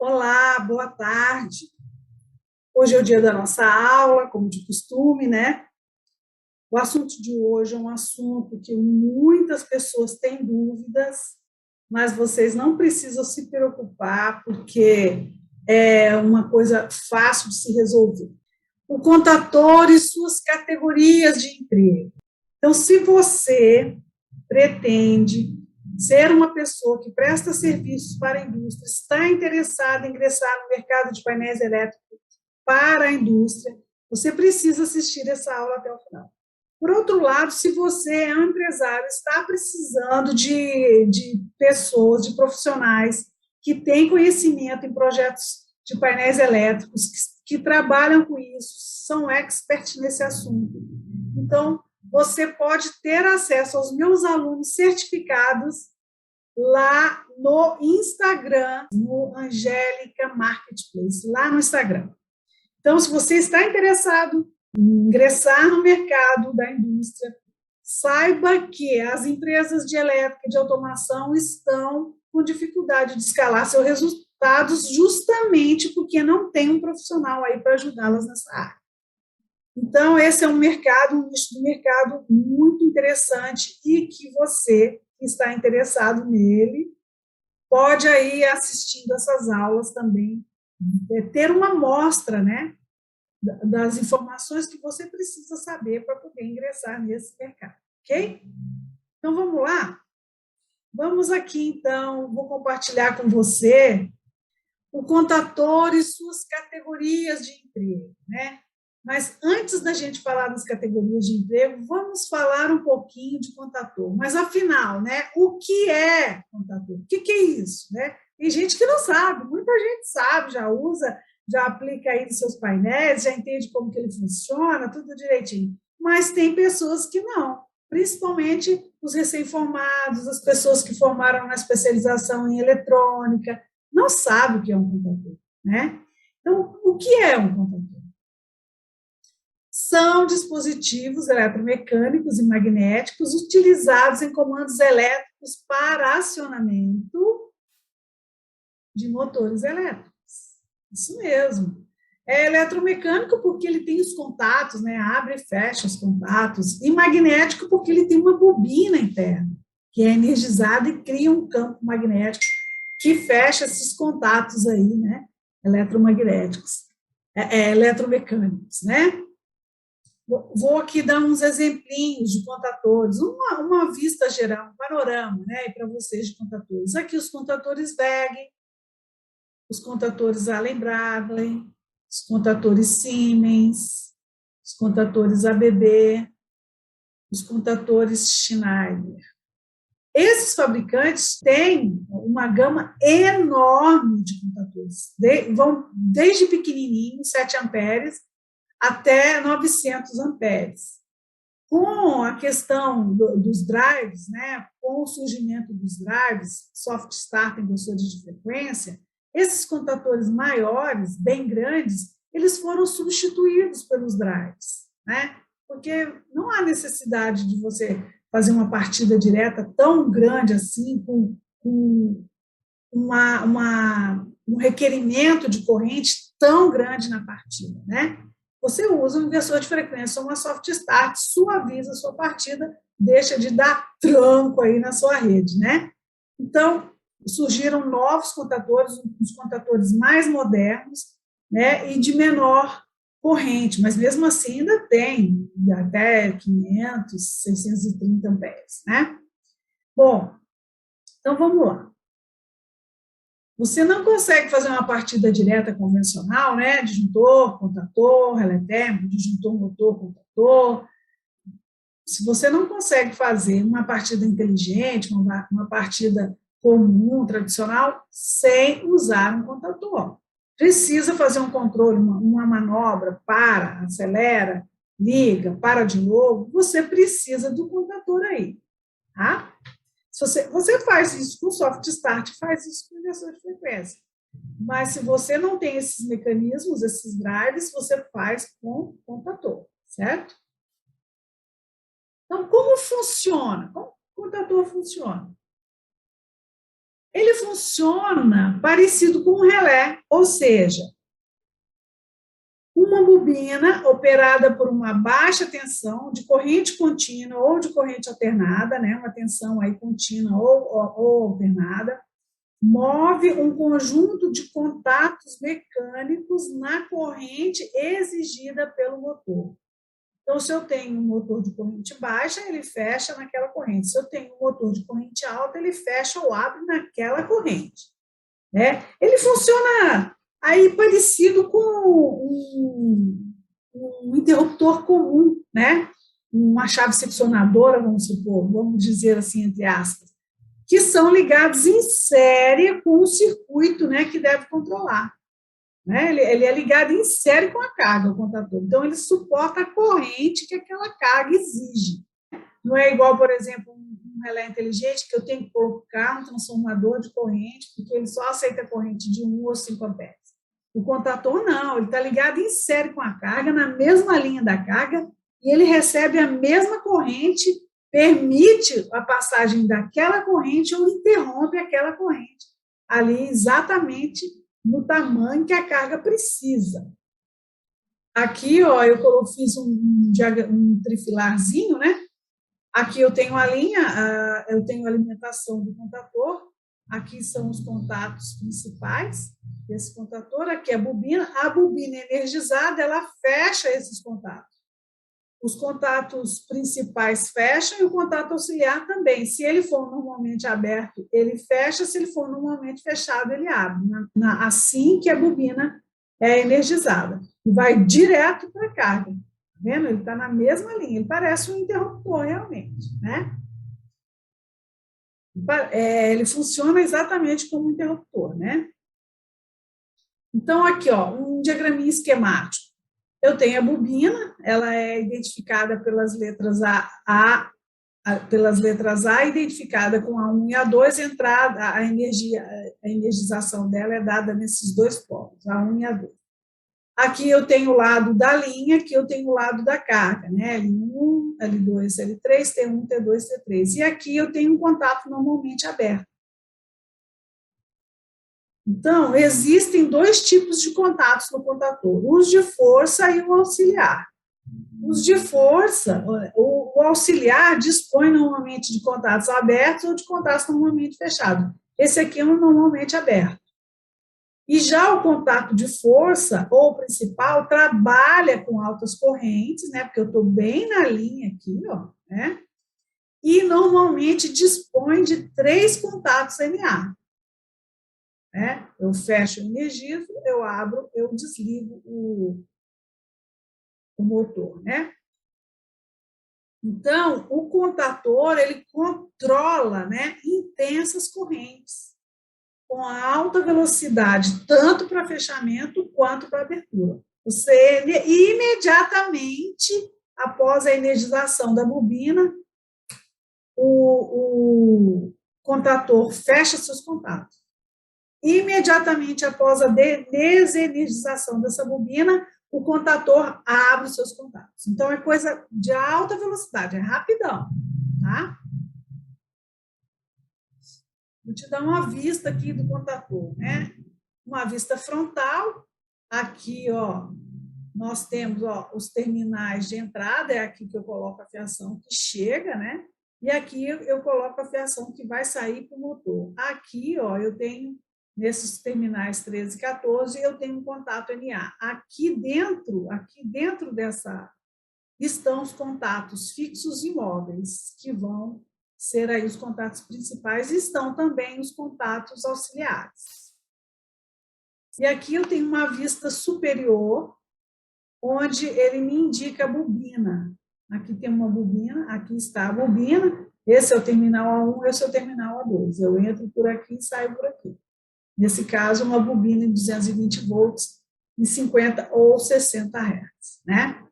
Olá, boa tarde. Hoje é o dia da nossa aula, como de costume, né? O assunto de hoje é um assunto que muitas pessoas têm dúvidas, mas vocês não precisam se preocupar, porque é uma coisa fácil de se resolver. O contador e suas categorias de emprego. Então, se você pretende ser uma pessoa que presta serviços para a indústria, está interessado em ingressar no mercado de painéis elétricos para a indústria, você precisa assistir essa aula até o final. Por outro lado, se você é um empresário, está precisando de pessoas, de profissionais que têm conhecimento em projetos de painéis elétricos, que trabalham com isso, são experts nesse assunto. Então, você pode ter acesso aos meus alunos certificados lá no Instagram, no Angélica Marketplace, lá no Instagram. Então, se você está interessado em ingressar no mercado da indústria, saiba que as empresas de elétrica e de automação estão com dificuldade de escalar seus resultados justamente porque não tem um profissional aí para ajudá-las nessa área. Então, esse é um mercado, um nicho de mercado muito interessante e que você que está interessado nele pode aí assistindo essas aulas também, ter uma amostra, né, das informações que você precisa saber para poder ingressar nesse mercado, ok? Então, vamos lá? Vamos aqui, então, vou compartilhar com você o contador e suas categorias de emprego, né? Mas antes da gente falar das categorias de emprego, vamos falar um pouquinho de contador. Mas afinal, né? O que é contador? O que é isso, né? Tem gente que não sabe, muita gente sabe, já usa, já aplica aí nos seus painéis, já entende como que ele funciona, tudo direitinho. Mas tem pessoas que não, principalmente os recém-formados, as pessoas que formaram na especialização em eletrônica, não sabe o que é um contador, né? Então, o que é um contador? São dispositivos eletromecânicos e magnéticos utilizados em comandos elétricos para acionamento de motores elétricos. Isso mesmo. É eletromecânico porque ele tem os contatos, né? Abre e fecha os contatos. E magnético porque ele tem uma bobina interna, que é energizada e cria um campo magnético que fecha esses contatos aí, né? Eletromagnéticos, eletromecânicos, né? Vou aqui dar uns exemplinhos de contadores, uma vista geral, um panorama, né, para vocês de contadores. Aqui os contadores WEG, os contadores Allen-Bradley, os contadores Siemens, os contadores ABB, os contadores Schneider. Esses fabricantes têm uma gama enorme de contadores, vão desde pequenininho, 7 amperes, até 900 amperes. Com a questão dos drives, né, com o surgimento dos drives, soft start inversores de frequência, esses contadores maiores, bem grandes, eles foram substituídos pelos drives, né? Porque não há necessidade de você fazer uma partida direta tão grande assim, com um requerimento de corrente tão grande na partida, né? Você usa um inversor de frequência, uma soft start, suaviza a sua partida, deixa de dar tranco aí na sua rede, né? Então, surgiram novos contadores, os contadores mais modernos, né, e de menor corrente, mas mesmo assim ainda tem até 500, 630 amperes, né? Bom, então vamos lá. Você não consegue fazer uma partida direta convencional, né? Disjuntor, contador, relé térmico, disjuntor, motor, contador. Se você não consegue fazer uma partida inteligente, uma partida comum, tradicional, sem usar um contador. Precisa fazer um controle, uma manobra, para, acelera, liga, para de novo, você precisa do contador aí, tá? Se você faz isso com soft start, faz isso com inversor de frequência. Mas se você não tem esses mecanismos, esses drives, você faz com contador, certo? Então, como funciona? Como o contador funciona? Ele funciona parecido com um relé, ou seja, uma bobina operada por uma baixa tensão, de corrente contínua ou de corrente alternada, né, uma tensão aí contínua ou alternada, move um conjunto de contatos mecânicos na corrente exigida pelo motor. Então, se eu tenho um motor de corrente baixa, ele fecha naquela corrente. Se eu tenho um motor de corrente alta, ele fecha ou abre naquela corrente. Né? Ele funciona aí parecido com um interruptor comum, né? Uma chave seccionadora, vamos supor, vamos dizer assim, entre aspas, que são ligados em série com o circuito, né, que deve controlar. Né? Ele é ligado em série com a carga, o contator. Então, ele suporta a corrente que aquela carga exige. Não é igual, por exemplo, um relé inteligente, que eu tenho que colocar um transformador de corrente, porque ele só aceita corrente de 1 ou 5 amperes. O contator não, ele está ligado em série com a carga, na mesma linha da carga, e ele recebe a mesma corrente, permite a passagem daquela corrente ou interrompe aquela corrente, ali exatamente no tamanho que a carga precisa. Aqui, ó, eu fiz um trifilarzinho, né? Aqui eu tenho a linha, eu tenho a alimentação do contator, aqui são os contatos principais desse contator, aqui a bobina energizada, ela fecha esses contatos. Os contatos principais fecham e o contato auxiliar também. Se ele for normalmente aberto, ele fecha, se ele for normalmente fechado, ele abre. Assim que a bobina é energizada. E vai direto para a carga. Vendo? Ele está na mesma linha, ele parece um interruptor realmente, né? Ele funciona exatamente como um interruptor, né? Então, aqui, ó, um diagraminha esquemático. Eu tenho a bobina, ela é identificada pelas letras identificada com A1 e A2, entrada, a energização dela é dada nesses dois polos, A1 e A2. Aqui eu tenho o lado da linha, aqui eu tenho o lado da carga, né? L1, L2, L3, T1, T2, T3. E aqui eu tenho um contato normalmente aberto. Então, existem dois tipos de contatos no contator, os de força e o auxiliar. Os de força, o auxiliar dispõe normalmente de contatos abertos ou de contatos normalmente fechados. Esse aqui é um normalmente aberto. E já o contato de força, ou principal, trabalha com altas correntes, né? Porque eu estou bem na linha aqui, ó, né? E normalmente dispõe de 3 contatos NA. Né? Eu fecho, eu energizo, eu abro, eu desligo o motor, né? Então, o contator, ele controla, né, intensas correntes, com alta velocidade, tanto para fechamento quanto para abertura. Você, imediatamente, após a energização da bobina, o contator fecha seus contatos. Imediatamente após a desenergização dessa bobina, o contator abre os seus contatos. Então, é coisa de alta velocidade, é rapidão, tá? Vou te dar uma vista aqui do contator, né? Uma vista frontal. Aqui, ó, nós temos, ó, os terminais de entrada, é aqui que eu coloco a fiação que chega, né? E aqui eu coloco a fiação que vai sair para o motor. Aqui, ó, eu tenho, nesses terminais 13 e 14, eu tenho um contato NA. Aqui dentro dessa, estão os contatos fixos e móveis, que vão ser aí os contatos principais, e estão também os contatos auxiliares. E aqui eu tenho uma vista superior, onde ele me indica a bobina. Aqui tem uma bobina, aqui está a bobina, esse é o terminal A1, esse é o terminal A2. Eu entro por aqui e saio por aqui. Nesse caso, uma bobina em 220 volts, em 50 ou 60 Hz, né?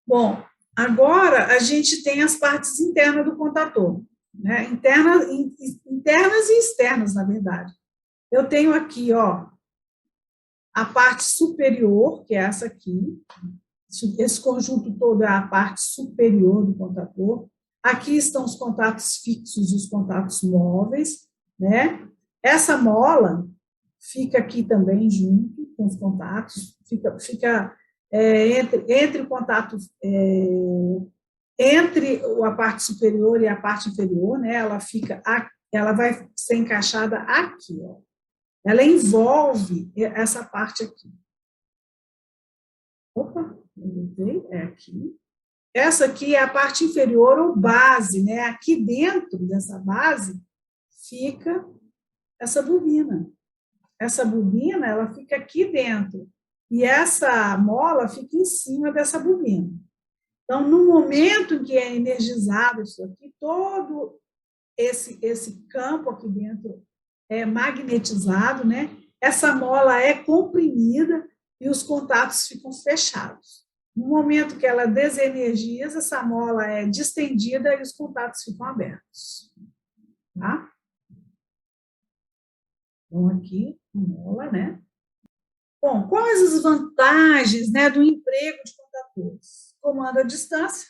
Bom, agora a gente tem as partes internas do contator, né? Internas e externas, na verdade. Eu tenho aqui, ó, a parte superior, que é essa aqui. Esse conjunto todo é a parte superior do contator. Aqui estão os contatos fixos e os contatos móveis, né? Essa mola fica aqui também junto com os contatos, fica entre o contato, entre a parte superior e a parte inferior, né? Ela vai ser encaixada aqui, ó. Ela envolve essa parte aqui. Opa, é aqui. Essa aqui é a parte inferior ou base, né? Aqui dentro dessa base fica essa bobina. Essa bobina, ela fica aqui dentro. E essa mola fica em cima dessa bobina. Então, no momento em que é energizado isso aqui, todo esse campo aqui dentro é magnetizado, né? Essa mola é comprimida e os contatos ficam fechados. No momento que ela desenergiza, essa mola é distendida e os contatos ficam abertos. Tá? Então, aqui, a mola, né? Bom, quais as vantagens, né, do emprego de contadores? Comando à distância.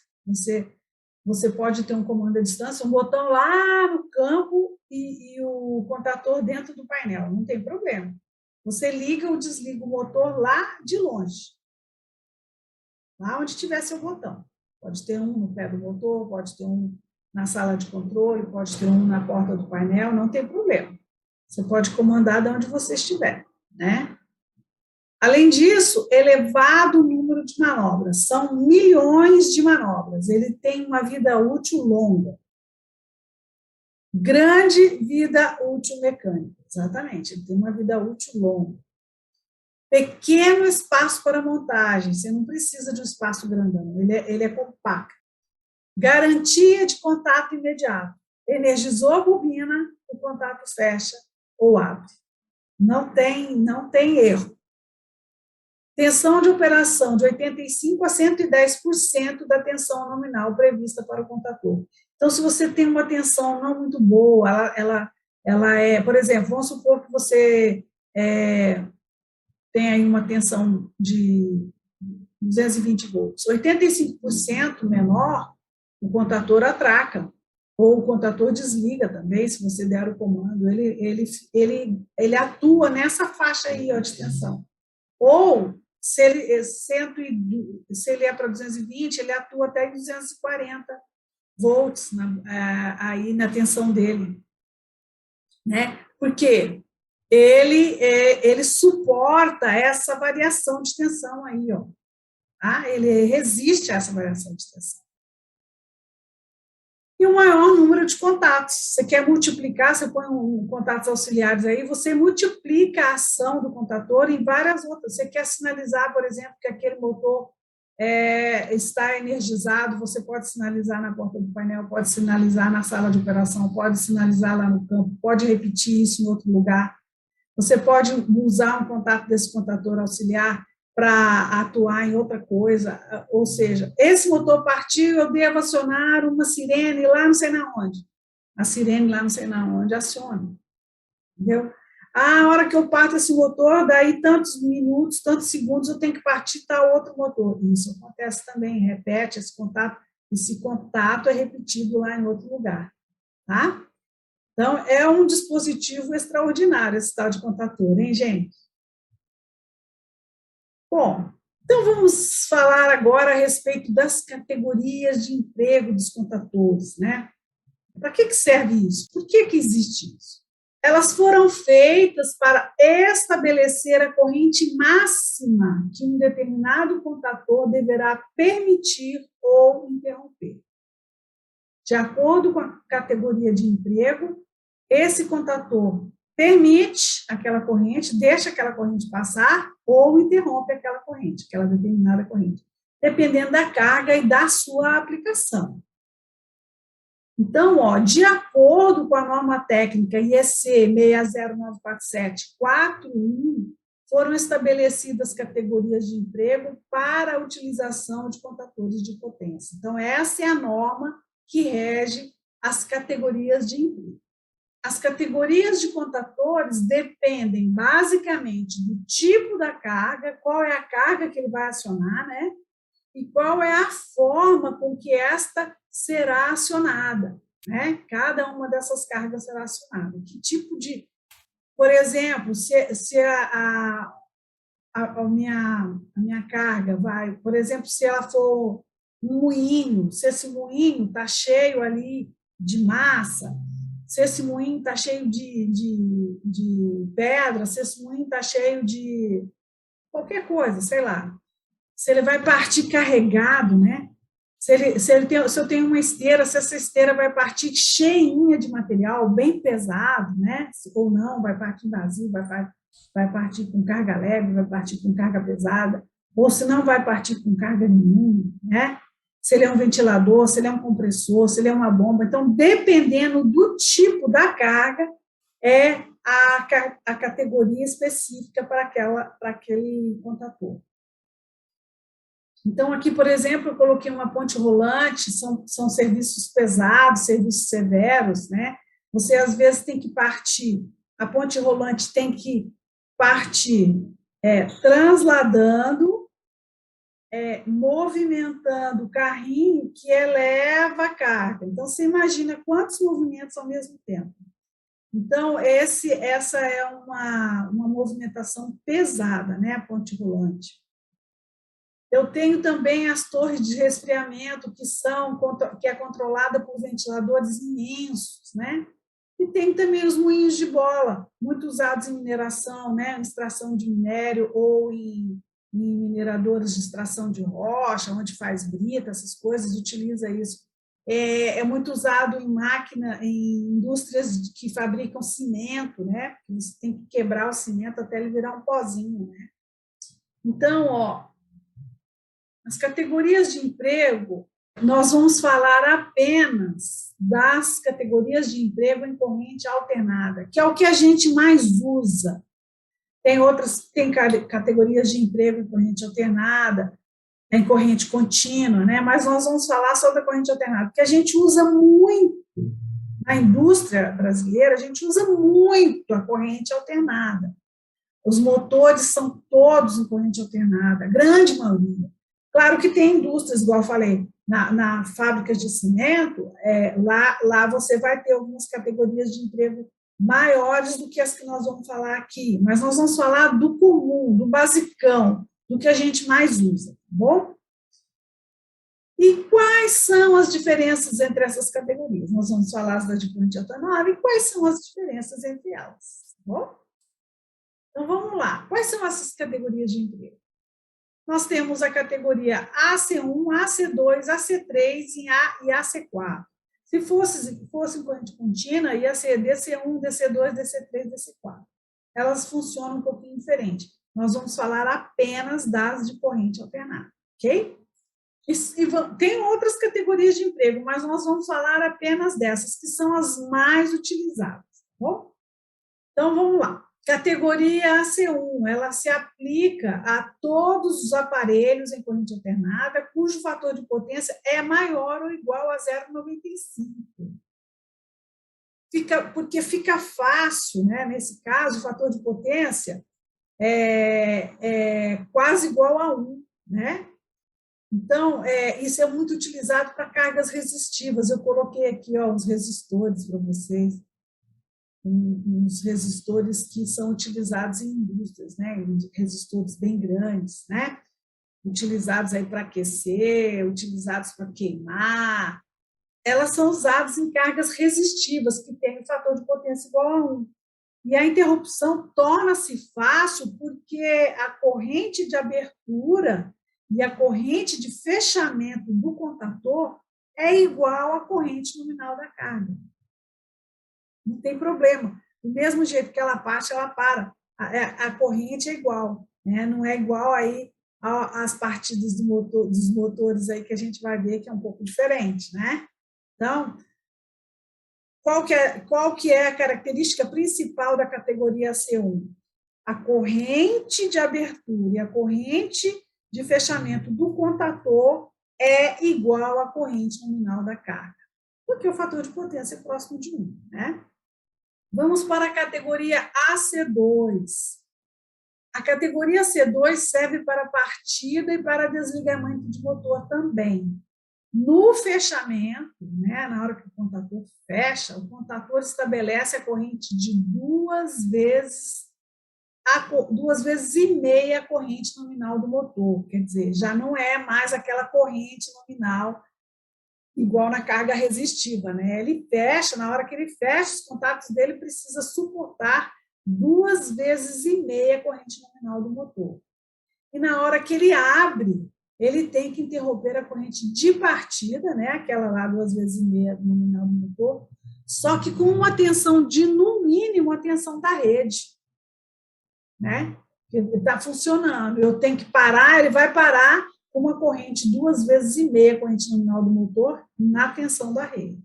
Você pode ter um comando à distância, um botão lá no campo e o contador dentro do painel, não tem problema. Você liga ou desliga o motor lá de longe, lá onde tiver seu botão. Pode ter um no pé do motor, pode ter um na sala de controle, pode ter um na porta do painel, não tem problema. Você pode comandar de onde você estiver, né? Além disso, elevado número de manobras, são milhões de manobras, ele tem uma vida útil longa. Grande vida útil mecânica, exatamente, ele tem uma vida útil longa. Pequeno espaço para montagem, você não precisa de um espaço grandão, ele é compacto. Garantia de contato imediato, energizou a bobina, o contato fecha ou abre. Não tem erro. Tensão de operação de 85% a 110% da tensão nominal prevista para o contador. Então, se você tem uma tensão não muito boa, ela é, por exemplo, vamos supor que você tem aí uma tensão de 220 volts, 85% menor, o contador atraca, ou o contador desliga também, se você der o comando, ele atua nessa faixa aí, ó, de tensão. Ou, se ele é para 220, ele atua até 240 volts aí na tensão dele. Né? Porque ele suporta essa variação de tensão aí, ó. Tá? Ele resiste a essa variação de tensão. E o maior número de contatos. Você quer multiplicar, você põe contatos auxiliares aí, você multiplica a ação do contador em várias outras. Você quer sinalizar, por exemplo, que aquele motor está energizado, você pode sinalizar na porta do painel, pode sinalizar na sala de operação, pode sinalizar lá no campo, pode repetir isso em outro lugar. Você pode usar um contato desse contador auxiliar para atuar em outra coisa, ou seja, esse motor partiu, eu devo acionar uma sirene lá não sei na onde. A sirene lá não sei na onde aciona, entendeu? A hora que eu parto esse motor, daí tantos minutos, tantos segundos, eu tenho que partir tal outro motor. Isso acontece também, repete esse contato é repetido lá em outro lugar, tá? Então, é um dispositivo extraordinário esse tal de contador, hein, gente? Bom, então vamos falar agora a respeito das categorias de emprego dos contadores, né? Para que serve isso? Por que existe isso? Elas foram feitas para estabelecer a corrente máxima que um determinado contador deverá permitir ou interromper. De acordo com a categoria de emprego, esse contador permite aquela corrente, deixa aquela corrente passar ou interrompe aquela corrente, aquela determinada corrente, dependendo da carga e da sua aplicação. Então, ó, de acordo com a norma técnica IEC 60947-41, foram estabelecidas categorias de emprego para a utilização de contadores de potência. Então, essa é a norma que rege as categorias de emprego. As categorias de contadores dependem basicamente do tipo da carga, qual é a carga que ele vai acionar, né? E qual é a forma com que esta será acionada, né? Cada uma dessas cargas será acionada. Que tipo de... Por exemplo, se a minha carga vai... Por exemplo, se ela for um moinho, se esse moinho está cheio ali de massa, se esse moinho está cheio de pedra, se esse moinho está cheio de qualquer coisa, sei lá, se ele vai partir carregado, né? Se eu tenho uma esteira, se essa esteira vai partir cheinha de material, bem pesado, né? Ou não, vai partir vazio, vai partir com carga leve, vai partir com carga pesada, ou se não vai partir com carga nenhuma, né? Se ele é um ventilador, se ele é um compressor, se ele é uma bomba. Então, dependendo do tipo da carga, é a categoria específica para aquele contator. Então, aqui, por exemplo, eu coloquei uma ponte rolante, são serviços pesados, serviços severos, né? Você, às vezes, tem que partir, a ponte rolante tem que partir transladando, movimentando o carrinho que eleva a carga. Então, você imagina quantos movimentos ao mesmo tempo. Então, essa é uma movimentação pesada, né? A ponte rolante. Eu tenho também as torres de resfriamento, que é controlada por ventiladores imensos, né? E tem também os moinhos de bola, muito usados em mineração, né? Em extração de minério ou em mineradores de extração de rocha, onde faz brita, essas coisas, utiliza isso. É muito usado em indústrias que fabricam cimento, né? Você tem que quebrar o cimento até ele virar um pozinho, né? Então, as categorias de emprego, nós vamos falar apenas das categorias de emprego em corrente alternada, que é o que a gente mais usa. Tem categorias de emprego em corrente alternada, em corrente contínua, né? Mas nós vamos falar só da corrente alternada, porque a gente usa muito, na indústria brasileira, a gente usa muito a corrente alternada. Os motores são todos em corrente alternada, a grande maioria. Claro que tem indústrias, igual eu falei, na fábrica de cimento, lá você vai ter algumas categorias de emprego maiores do que as que nós vamos falar aqui, mas nós vamos falar do comum, do basicão, do que a gente mais usa, tá bom? E quais são as diferenças entre essas categorias? Nós vamos falar da de corrente alternada e quais são as diferenças entre elas, tá bom? Então, vamos lá. Quais são essas categorias de emprego? Nós temos a categoria AC1, AC2, AC3 e AC4. Se fosse em corrente contínua, ia ser DC1, DC2, DC3, DC4. Elas funcionam um pouquinho diferente. Nós vamos falar apenas das de corrente alternada, ok? Tem outras categorias de emprego, mas nós vamos falar apenas dessas, que são as mais utilizadas, tá bom? Então, vamos lá. Categoria AC1, ela se aplica a todos os aparelhos em corrente alternada cujo fator de potência é maior ou igual a 0,95. Porque fica fácil, né? Nesse caso, o fator de potência é quase igual a 1, né? Então, isso é muito utilizado para cargas resistivas. Eu coloquei aqui os resistores para vocês. Uns resistores que são utilizados em indústrias, né? Resistores bem grandes, né? Utilizados aí para aquecer, utilizados para queimar. Elas são usadas em cargas resistivas, que têm o fator de potência igual a 1. E a interrupção torna-se fácil porque a corrente de abertura e a corrente de fechamento do contator é igual à corrente nominal da carga. Não tem problema. Do mesmo jeito que ela parte, ela para. A corrente é igual, né? Não é igual aí às partidas dos motores aí que a gente vai ver que é um pouco diferente, né? Então, qual que é a característica principal da categoria C1? A corrente de abertura e a corrente de fechamento do contator é igual à corrente nominal da carga, porque o fator de potência é próximo de 1, né? Vamos para a categoria AC2. A categoria C2 serve para partida e para desligamento de motor também. No fechamento, né, na hora que o contator fecha, o contator estabelece a corrente de 2 vezes e meia a corrente nominal do motor. Quer dizer, já não é mais aquela corrente nominal igual na carga resistiva, né? Ele fecha, na hora que ele fecha, os contatos dele precisa suportar 2 vezes e meia a corrente nominal do motor. E na hora que ele abre, ele tem que interromper a corrente de partida, né? Aquela lá 2 vezes e meia nominal do motor, só que com uma tensão de, no mínimo, a tensão da rede, né? Ele está funcionando. Eu tenho que parar, ele vai parar com uma corrente 2 vezes e meia, a corrente nominal do motor, na tensão da rede.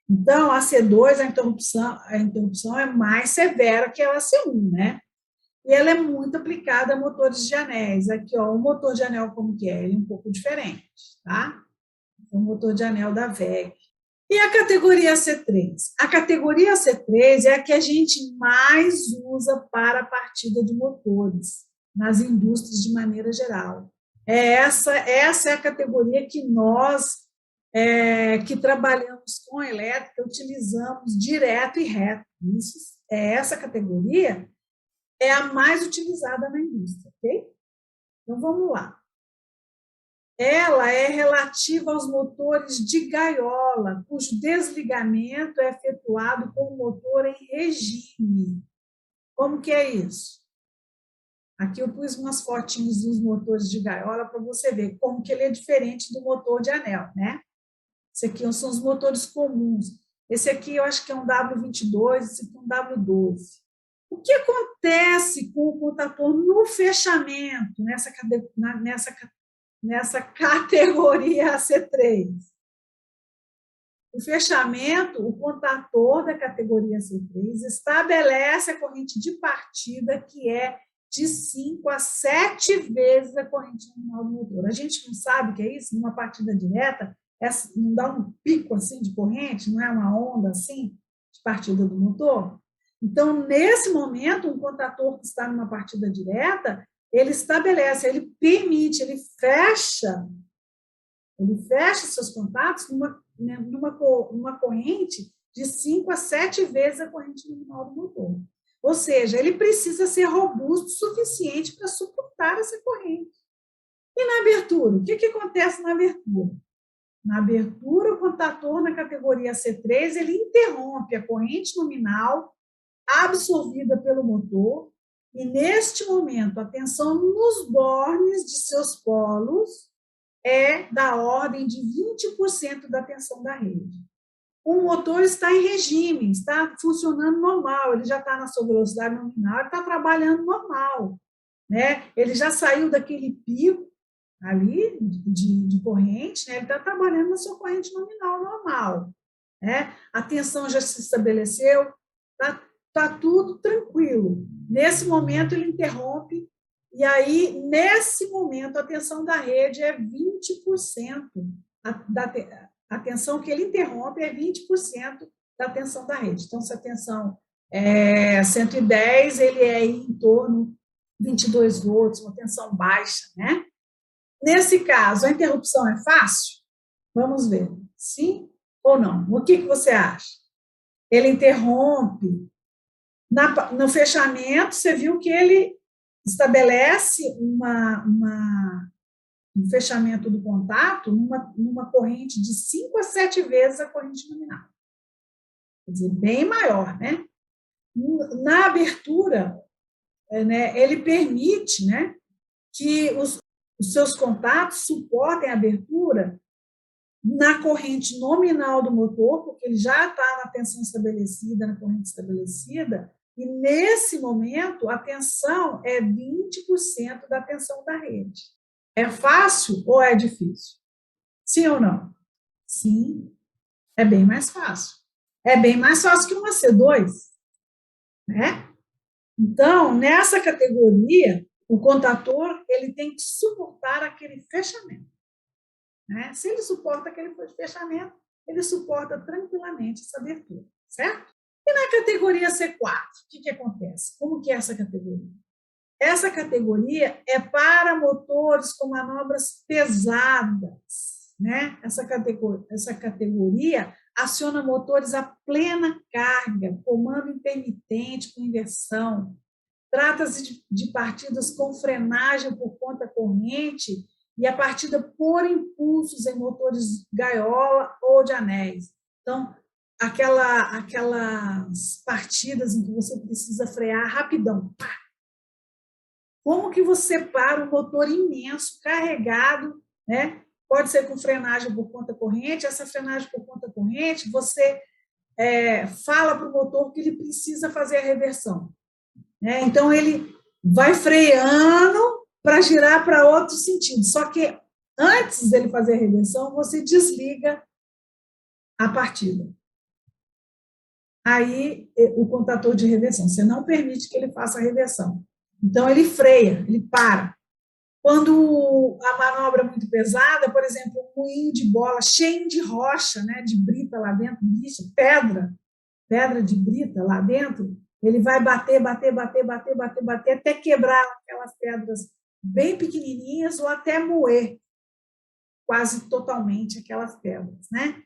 Então, a C2, a interrupção é mais severa que a C1, né? E ela é muito aplicada a motores de anéis. Aqui, ó, o motor de anel, como que é? Ele é um pouco diferente, tá? O motor de anel da WEG. E a categoria C3? A categoria C3 é a que a gente mais usa para a partida de motores, nas indústrias de maneira geral. Essa é a categoria que nós, que trabalhamos com elétrica, utilizamos direto e reto. Essa categoria é a mais utilizada na indústria, ok? Então, vamos lá. Ela é relativa aos motores de gaiola, cujo desligamento é efetuado com o motor em regime. Como que é isso? Aqui eu pus umas fotinhos dos motores de gaiola para você ver como que ele é diferente do motor de anel, né? Esse aqui são os motores comuns. Esse aqui eu acho que é um W22, esse aqui é um W12. O que acontece com o contator no fechamento, nessa categoria C3? O fechamento, o contator da categoria C3 estabelece a corrente de partida que é de 5 a 7 vezes a corrente nominal do motor. A gente não sabe o que é isso? Numa partida direta, não dá um pico assim de corrente, não é uma onda assim de partida do motor? Então, nesse momento, um contator que está numa partida direta, ele estabelece, ele permite, ele fecha seus contatos numa corrente de 5 a 7 vezes a corrente nominal do motor. Ou seja, ele precisa ser robusto o suficiente para suportar essa corrente. E na abertura? O que acontece na abertura? Na abertura, o contator na categoria C3, ele interrompe a corrente nominal absorvida pelo motor e, neste momento, a tensão nos bornes de seus polos é da ordem de 20% da tensão da rede. O motor está em regime, está funcionando normal, ele já está na sua velocidade nominal, ele está trabalhando normal, né? Ele já saiu daquele pico ali de corrente, né? Ele está trabalhando na sua corrente nominal normal, né? A tensão já se estabeleceu, está tudo tranquilo. Nesse momento, ele interrompe, e aí, nesse momento, a tensão da rede é 20%. A tensão que ele interrompe é 20% da tensão da rede. Então, se a tensão é 110, ele é em torno de 22 volts, uma tensão baixa, né? Nesse caso, a interrupção é fácil? Vamos ver. Sim ou não? O que você acha? Ele interrompe. No fechamento, você viu que ele estabelece um fechamento do contato numa corrente de 5 a 7 vezes a corrente nominal. Quer dizer, bem maior, né? Na abertura, né, ele permite, né, que os seus contatos suportem a abertura na corrente nominal do motor, porque ele já está na tensão estabelecida, na corrente estabelecida, e nesse momento a tensão é 20% da tensão da rede. É fácil ou é difícil? Sim ou não? Sim, é bem mais fácil. É bem mais fácil que uma C2, né? Então, nessa categoria, o contator ele tem que suportar aquele fechamento, né? Se ele suporta aquele fechamento, ele suporta tranquilamente essa abertura, certo? E na categoria C4, o que acontece? Como que é essa categoria? Essa categoria é para motores com manobras pesadas, né? Essa categoria aciona motores a plena carga, comando intermitente com inversão. Trata-se de partidas com frenagem por conta corrente e a partida por impulsos em motores gaiola ou de anéis. Então, aquelas partidas em que você precisa frear rapidão. Como que você para um motor imenso, carregado, né? Pode ser com frenagem por conta corrente. Essa frenagem por conta corrente, você fala para o motor que ele precisa fazer a reversão, né? Então, ele vai freando para girar para outro sentido. Só que antes dele fazer a reversão, você desliga a partida. Aí, o contator de reversão, você não permite que ele faça a reversão. Então, ele freia, ele para. Quando a manobra é muito pesada, por exemplo, um moinho de bola cheio de rocha, né, de brita lá dentro, pedra de brita lá dentro, ele vai bater até quebrar aquelas pedras bem pequenininhas ou até moer quase totalmente aquelas pedras, né?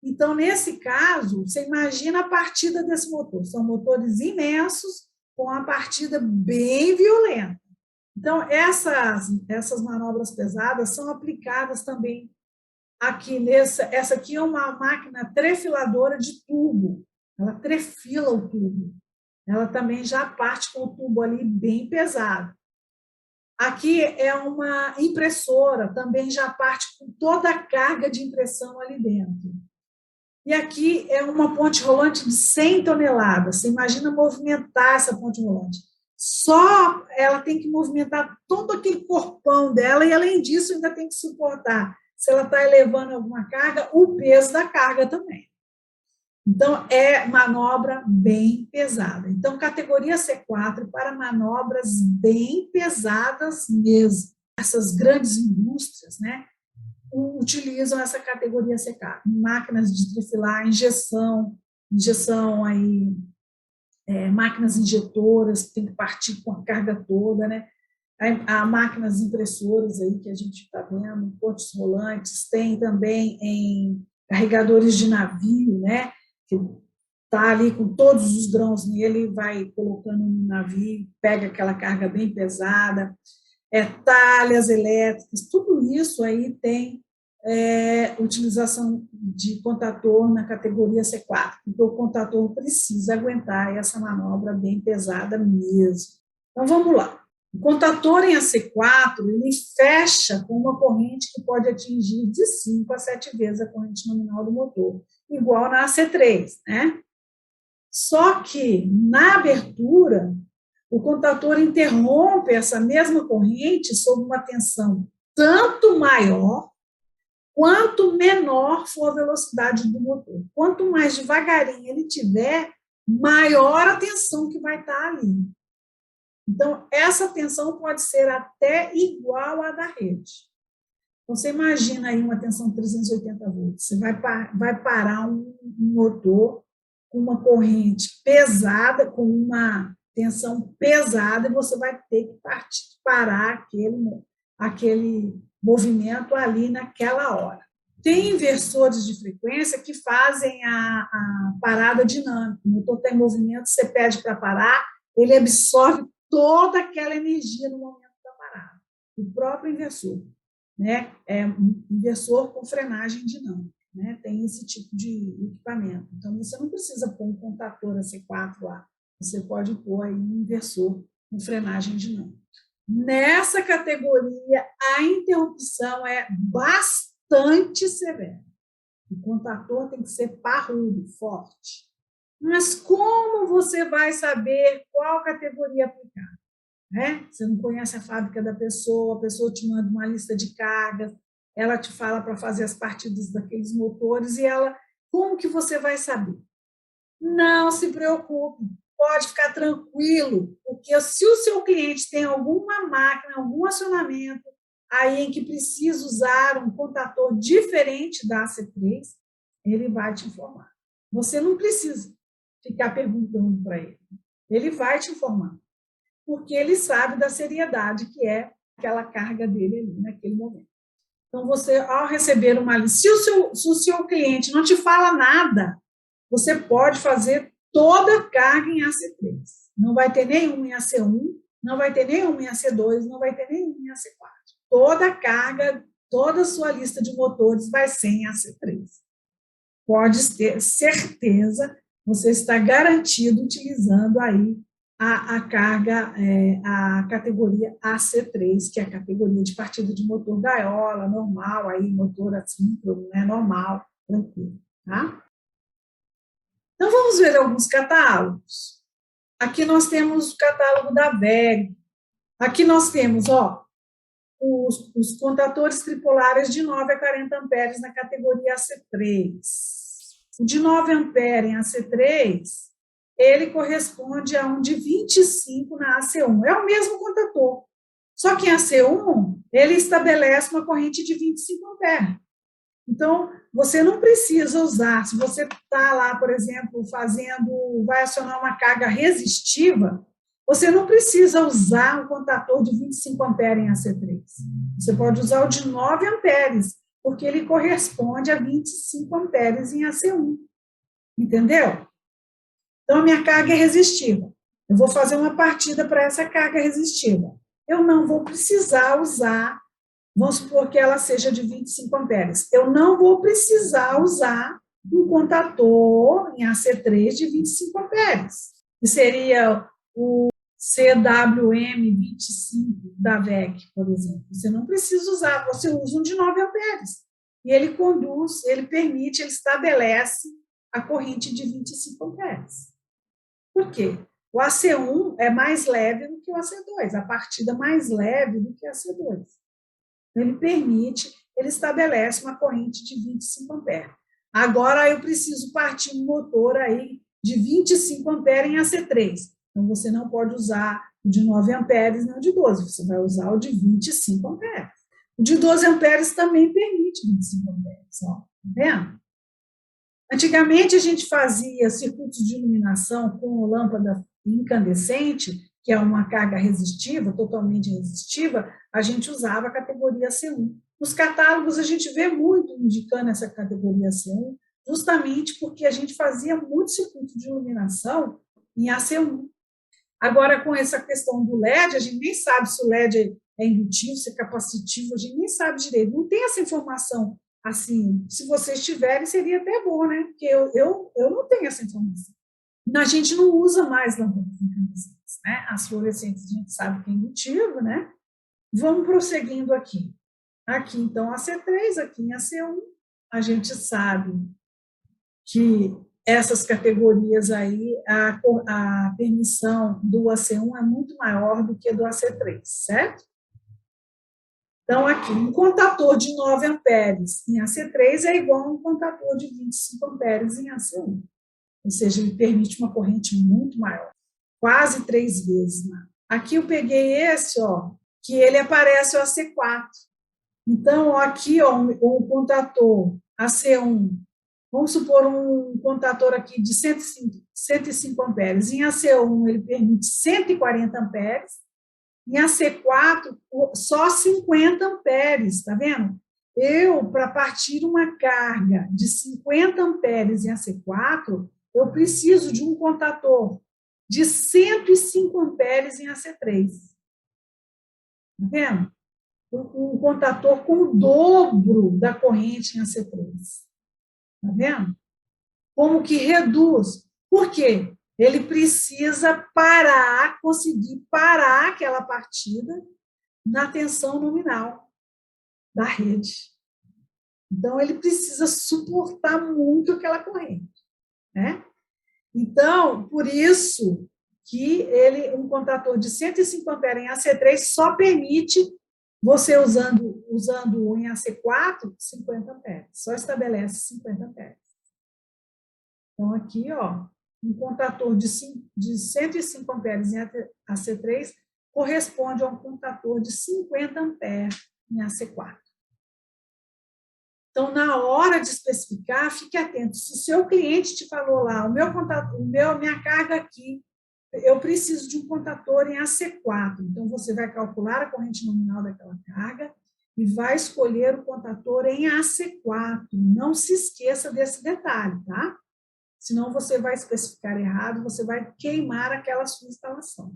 Então, nesse caso, você imagina a partida desse motor. São motores imensos com a partida bem violenta. Então, essas manobras pesadas são aplicadas também aqui essa aqui é uma máquina trefiladora de tubo. Ela trefila o tubo. Ela também já parte com o tubo ali bem pesado. Aqui é uma impressora, também já parte com toda a carga de impressão ali dentro. E aqui é uma ponte rolante de 100 toneladas. Você imagina movimentar essa ponte rolante. Só ela tem que movimentar todo aquele corpão dela e, além disso, ainda tem que suportar, se ela está elevando alguma carga, o peso da carga também. Então, é manobra bem pesada. Então, categoria C4 para manobras bem pesadas mesmo. Essas grandes indústrias, né, utilizam essa categoria C4. Máquinas de trifilar, injeção aí, máquinas injetoras, que tem que partir com a carga toda, né? Há máquinas impressoras aí que a gente está vendo, pontes rolantes, tem também em carregadores de navio, né? Que está ali com todos os grãos nele, vai colocando no navio, pega aquela carga bem pesada, talhas elétricas, tudo isso aí tem utilização de contator na categoria C4, então o contator precisa aguentar essa manobra bem pesada mesmo. Então vamos lá. O contator em AC4, ele fecha com uma corrente que pode atingir de 5 a 7 vezes a corrente nominal do motor, igual na AC3, né? Só que, na abertura, o contator interrompe essa mesma corrente sob uma tensão tanto maior quanto menor for a velocidade do motor. Quanto mais devagarinho ele tiver, maior a tensão que vai estar ali. Então, essa tensão pode ser até igual à da rede. Então, você imagina aí uma tensão de 380 volts. Você vai parar um motor com uma corrente pesada, com uma tensão pesada, e você vai ter que parar aquele movimento ali naquela hora. Tem inversores de frequência que fazem a parada dinâmica. O motor está em movimento, você pede para parar, ele absorve toda aquela energia no momento da parada. O próprio inversor, né? É um inversor com frenagem dinâmica, né? Tem esse tipo de equipamento. Então, você não precisa pôr um contator AC4 lá. Você pode pôr aí um inversor com frenagem dinâmica. Nessa categoria, a interrupção é bastante severa. O contator tem que ser parrudo, forte. Mas como você vai saber qual categoria aplicar? Né? Você não conhece a fábrica da pessoa, a pessoa te manda uma lista de cargas, ela te fala para fazer as partidas daqueles motores e como que você vai saber? Não se preocupe, pode ficar tranquilo, porque se o seu cliente tem alguma máquina, algum acionamento aí em que precisa usar um contator diferente da AC3, ele vai te informar. Você não precisa ficar perguntando para ele. Ele vai te informar, porque ele sabe da seriedade que é aquela carga dele ali naquele momento. Então, você, ao receber uma lista, se o seu cliente não te fala nada, você pode fazer toda a carga em AC3. Não vai ter nenhum em AC1, não vai ter nenhum em AC2, não vai ter nenhum em AC4. Toda a carga, toda a sua lista de motores vai ser em AC3. Pode ter certeza, você está garantido utilizando aí a carga, a categoria AC3, que é a categoria de partida de motor gaiola, normal, aí motor assíncrono, né, normal, tranquilo, tá? Então, vamos ver alguns catálogos. Aqui nós temos o catálogo da WEG. Aqui nós temos, ó, os contatores tripolares de 9 a 40 amperes na categoria AC3. O de 9 amperes em AC3, ele corresponde a um de 25 na AC1. É o mesmo contator. Só que em AC1, ele estabelece uma corrente de 25 amperes. Então, você não precisa usar, se você está lá, por exemplo, vai acionar uma carga resistiva, você não precisa usar um contator de 25 amperes em AC3. Você pode usar o de 9 amperes, porque ele corresponde a 25 amperes em AC1. Entendeu? Então, a minha carga é resistiva. Eu vou fazer uma partida para essa carga resistiva. Eu não vou precisar usar, vamos supor que ela seja de 25 amperes. Eu não vou precisar usar um contator em AC3 de 25 amperes, que seria o CWM25 da WEG, por exemplo. Você não precisa usar, você usa um de 9 amperes. E ele conduz, ele permite, ele estabelece a corrente de 25 amperes. Por quê? O AC1 é mais leve do que o AC2, a partida mais leve do que o AC2. Ele permite, ele estabelece uma corrente de 25 amperes. Agora, eu preciso partir um motor aí de 25 amperes em AC3. Então, você não pode usar o de 9 amperes nem o de 12, você vai usar o de 25 amperes. O de 12 amperes também permite 25 amperes, ó, tá vendo? Antigamente, a gente fazia circuitos de iluminação com lâmpada incandescente, que é uma carga resistiva, totalmente resistiva, a gente usava a categoria C1. Nos catálogos, a gente vê muito indicando essa categoria C1, justamente porque a gente fazia muito circuito de iluminação em AC1. Agora, com essa questão do LED, a gente nem sabe se o LED é indutivo, se é capacitivo, a gente nem sabe direito, não tem essa informação. Assim, se vocês tiverem, seria até bom, né? Porque eu não tenho essa informação. A gente não usa mais lâmpadas incandescentes, né? As fluorescentes a gente sabe que é indutivo, né? Vamos prosseguindo aqui. Aqui, então, a C3, aqui em AC1, a gente sabe que essas categorias aí, a permissão do AC1 é muito maior do que do AC3, certo? Então, aqui, um contator de 9 amperes em AC3 é igual a um contator de 25 amperes em AC1. Ou seja, ele permite uma corrente muito maior, quase 3 vezes maior. Aqui eu peguei esse, ó, que ele aparece o AC4. Então, ó, aqui, ó, um contator AC1, vamos supor um contator aqui de 105 amperes. Em AC1, ele permite 140 amperes. Em AC4, só 50 amperes, tá vendo? Para partir uma carga de 50 amperes em AC4, eu preciso de um contator de 105 amperes em AC3. Tá vendo? Um contator com o dobro da corrente em AC3. Tá vendo? Como que reduz? Por quê? Ele precisa parar, conseguir parar aquela partida na tensão nominal da rede. Então, ele precisa suportar muito aquela corrente, né? Então, por isso que um contator de 105 amperes em AC3 só permite você usando em AC4 50 amperes, só estabelece 50 amperes. Então, aqui, ó, um contator de 105 amperes em AC3 corresponde a um contator de 50 amperes em AC4. Então, na hora de especificar, fique atento. Se o seu cliente te falou lá, minha carga aqui, eu preciso de um contator em AC4. Então, você vai calcular a corrente nominal daquela carga e vai escolher o contator em AC4. Não se esqueça desse detalhe, tá? Senão você vai especificar errado, você vai queimar aquela sua instalação.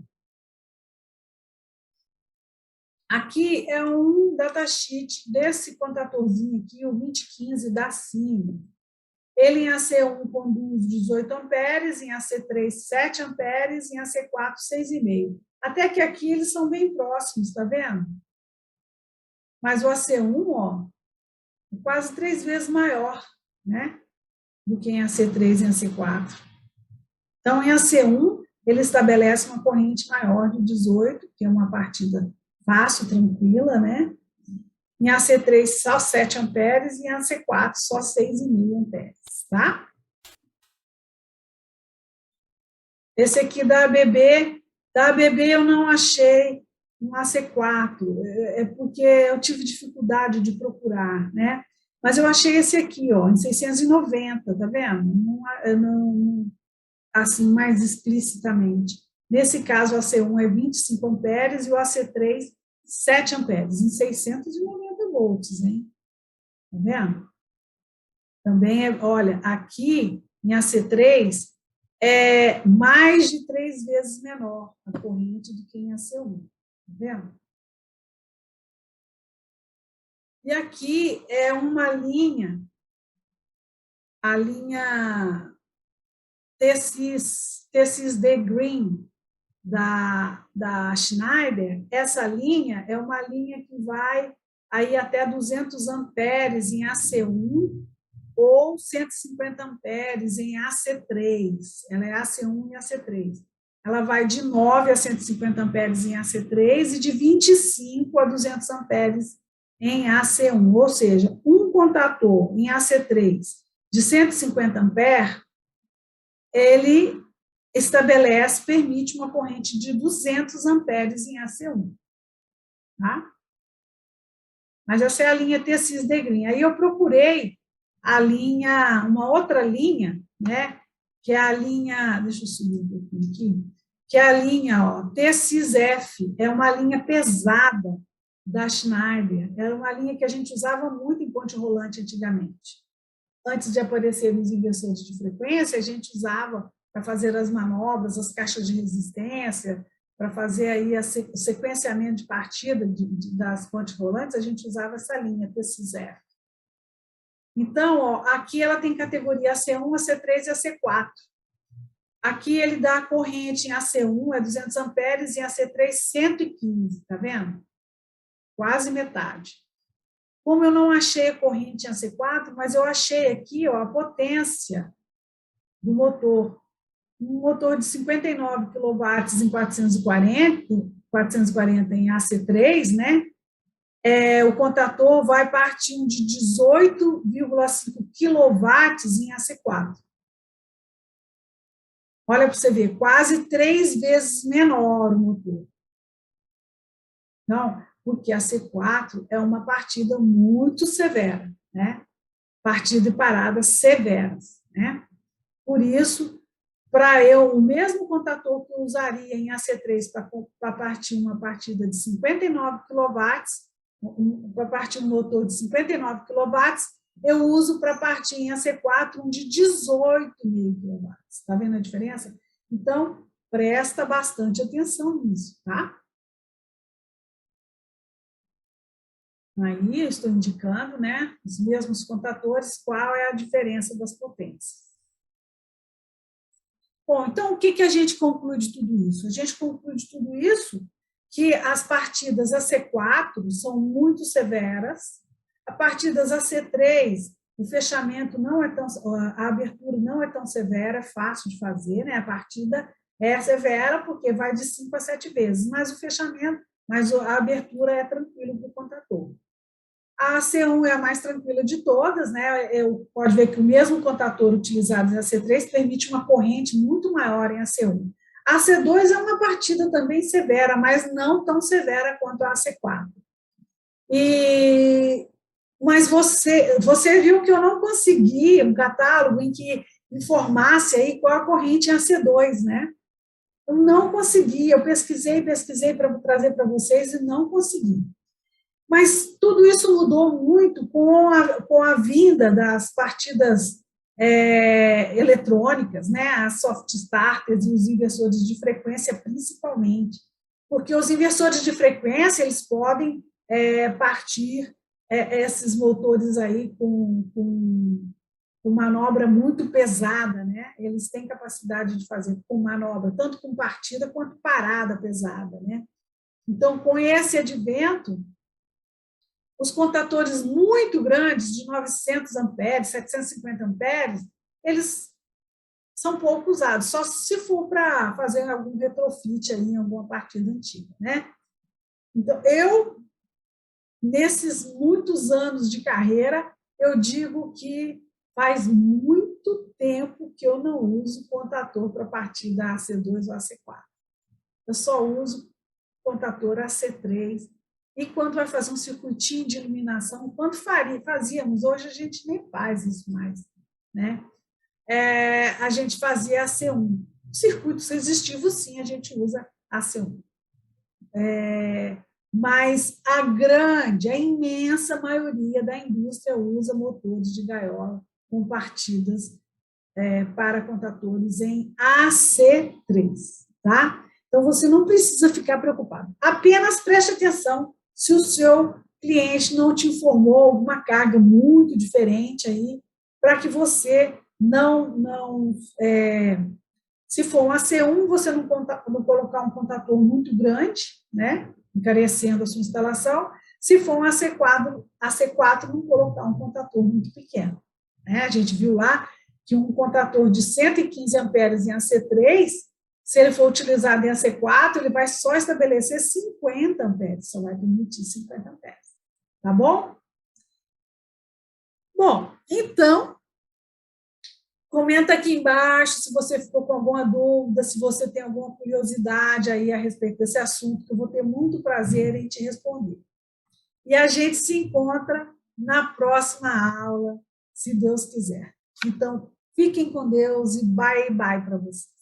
Aqui é um datasheet desse contatorzinho aqui, o 2015 da Siemens. Ele em AC1 conduz 18 amperes, em AC3 7 amperes, em AC4 6,5. Até que aqui eles são bem próximos, tá vendo? Mas o AC1, ó, é quase 3 vezes maior, né, do que em AC3 e AC4. Então, em AC1, ele estabelece uma corrente maior de 18, que é uma partida fácil, tranquila, né? Em AC3, só 7 amperes, e em AC4, só 6,5 amperes, tá? Esse aqui da ABB eu não achei um AC4, é porque eu tive dificuldade de procurar, né? Mas eu achei esse aqui, ó, em 690, tá vendo? Não, assim, mais explicitamente. Nesse caso, o AC1 é 25 amperes e o AC3, 7 amperes, em 690 volts, hein? Tá vendo? Também, olha, aqui em AC3 é mais de 3 vezes menor a corrente do que em AC1. Tá vendo? E aqui é uma linha, a linha TXD Green da Schneider. Essa linha é uma linha que vai aí até 200 amperes em AC1 ou 150 amperes em AC3. Ela é AC1 e AC3. Ela vai de 9 a 150 amperes em AC3 e de 25 a 200 amperes em AC1. Ou seja, um contator em AC3 de 150 amperes, ele permite uma corrente de 200 amperes em AC1. Tá? Mas essa é a linha TXD Green. Aí eu procurei uma outra linha, né, que é a linha, deixa eu subir um pouquinho aqui, que é a linha, ó, TXF, é uma linha pesada da Schneider, era uma linha que a gente usava muito em ponte rolante antigamente. Antes de aparecer os inversores de frequência, a gente usava para fazer as manobras, as caixas de resistência, para fazer aí o sequenciamento de partida das pontes rolantes, a gente usava essa linha TXF. Então, ó, aqui ela tem categoria AC1, AC3 e AC4. Aqui ele dá a corrente em AC1, é 200 amperes, e em AC3, 115, tá vendo? Quase metade. Como eu não achei a corrente em AC4, mas eu achei aqui, ó, a potência do motor. Um motor de 59 kW em 440 em AC3, né? O contator vai partindo de 18,5 kW em AC4. Olha para você ver, quase 3 vezes menor o motor. Não, porque a C4 é uma partida muito severa, né? Partida e parada severas, né? Por isso, para o mesmo contator que eu usaria em AC3 para partir uma partida de 59 kW, para partir um motor de 59 kW, eu uso para partir em AC4 um de 18.000 kW. Está vendo a diferença? Então, presta bastante atenção nisso, tá? Aí eu estou indicando, né, os mesmos contatores, qual é a diferença das potências. Bom, então o que a gente conclui de tudo isso? A gente conclui de tudo isso que as partidas AC4 são muito severas, a partidas AC3, o fechamento não é tão, a abertura não é tão severa, é fácil de fazer, né? A partida é severa porque vai de 5 a 7 vezes, mas o fechamento, mas a abertura é tranquila para o contator. A AC1 é a mais tranquila de todas, né? Pode ver que o mesmo contator utilizado em AC3 permite uma corrente muito maior em AC1. A AC2 é uma partida também severa, mas não tão severa quanto a AC4. Mas você viu que eu não consegui um catálogo em que informasse aí qual a corrente em AC2, né? Eu não consegui, eu pesquisei para trazer para vocês e não consegui. Mas tudo isso mudou muito com a vinda das partidas eletrônicas, né? As soft starters e os inversores de frequência, principalmente. Porque os inversores de frequência, eles podem partir esses motores aí com manobra muito pesada, né? Eles têm capacidade de fazer com manobra, tanto com partida quanto parada pesada, né? Então, com esse advento, os contatores muito grandes, de 900 amperes, 750 amperes, eles são pouco usados, só se for para fazer algum retrofit aí em alguma partida antiga, né? Então, nesses muitos anos de carreira, eu digo que faz muito tempo que eu não uso contator para partida AC2 ou AC4. Eu só uso contator AC3. E quando vai fazer um circuitinho de iluminação, quando fazíamos, hoje a gente nem faz isso mais, né? A gente fazia AC1. Circuitos resistivos, sim, a gente usa AC1. Mas a imensa maioria da indústria usa motores de gaiola com partidas para contatores em AC3, tá? Então, você não precisa ficar preocupado. Apenas preste atenção se o seu cliente não te informou alguma carga muito diferente aí, para que você se for um AC1, você não colocar um contator muito grande, né? Encarecendo a sua instalação. Se for um AC4, não colocar um contator muito pequeno. Né? A gente viu lá que um contator de 115 amperes em AC3, se ele for utilizado em AC4, ele vai só estabelecer 50 amperes, só vai permitir 50 amperes. Tá bom? Bom, então, comenta aqui embaixo se você ficou com alguma dúvida, se você tem alguma curiosidade aí a respeito desse assunto, que eu vou ter muito prazer em te responder. E a gente se encontra na próxima aula, se Deus quiser. Então, fiquem com Deus e bye, bye para vocês.